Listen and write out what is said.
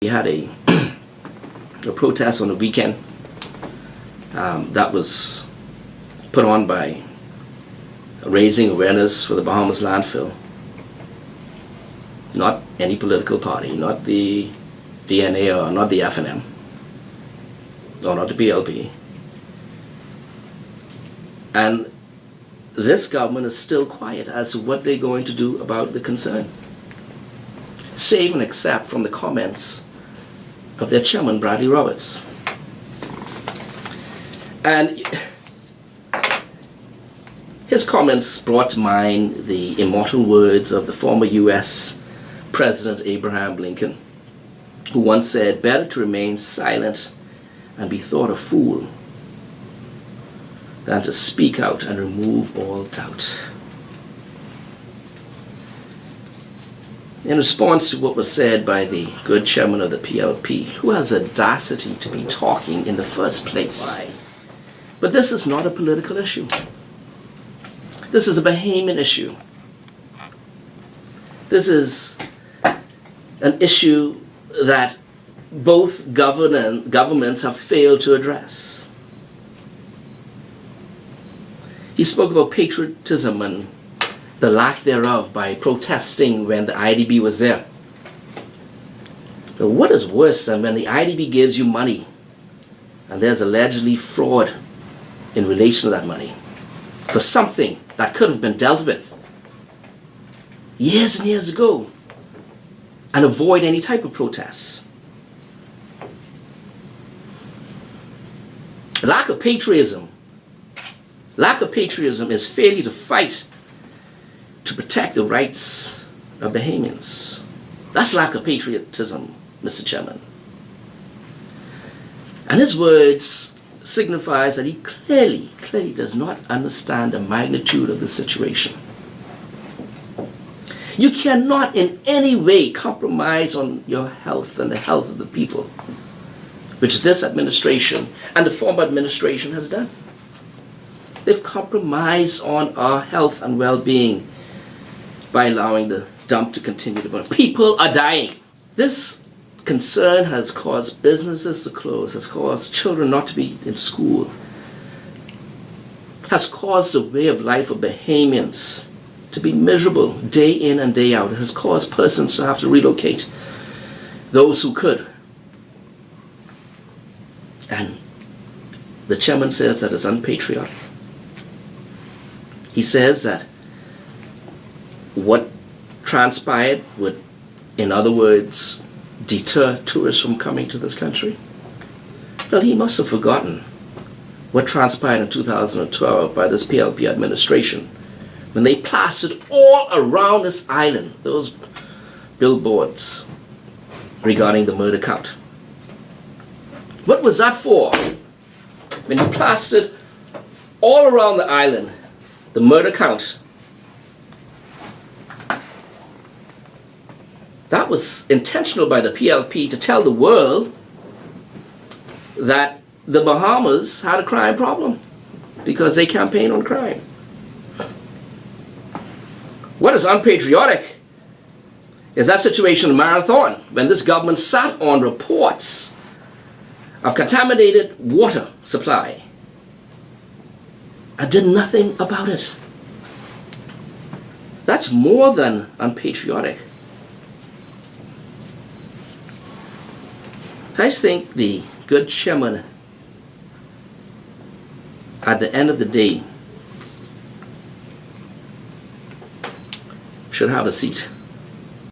We had a protest on the weekend that was put on by raising awareness for the Bahamas landfill. Not any political party, not the DNA or not the FNM, or not the PLP. And this government is still quiet as to what they're going to do about the concern, save and except from the comments of their chairman, Bradley Roberts. And his comments brought to mind the immortal words of the former U.S. President Abraham Lincoln, who once said, "Better to remain silent and be thought a fool than to speak out and remove all doubt." In response to what was said by the good chairman of the PLP, who has audacity to be talking in the first place. But this is not a political issue. This is a Bahamian issue. This is an issue that both governments have failed to address. He spoke about patriotism and the lack thereof by protesting when the IDB was there. But what is worse than when the IDB gives you money and there's allegedly fraud in relation to that money for something that could have been dealt with years and years ago, and avoid any type of protests? Lack of patriotism is failure to fight to protect the rights of Bahamians. That's lack of patriotism, Mr. Chairman. And his words signifies that he clearly does not understand the magnitude of the situation. You cannot in any way compromise on your health and the health of the people, which this administration and the former administration has done. They've compromised on our health and well-being by allowing the dump to continue to burn. People are dying. This concern has caused businesses to close, has caused children not to be in school, has caused the way of life of Bahamians to be miserable day in and day out. It has caused persons to have to relocate, those who could. And the chairman says that it's unpatriotic. He says that what transpired would, in other words, deter tourists from coming to this country. Well, he must have forgotten what transpired in 2012 by this PLP administration when they plastered all around this island those billboards regarding the murder count. What was that for? When you plastered all around the island the murder count, that was intentional by the PLP to tell the world that the Bahamas had a crime problem because they campaign on crime. What is unpatriotic is that situation in Marathon, when this government sat on reports of contaminated water supply and did nothing about it. That's more than unpatriotic. I just think the good chairman, at the end of the day, should have a seat.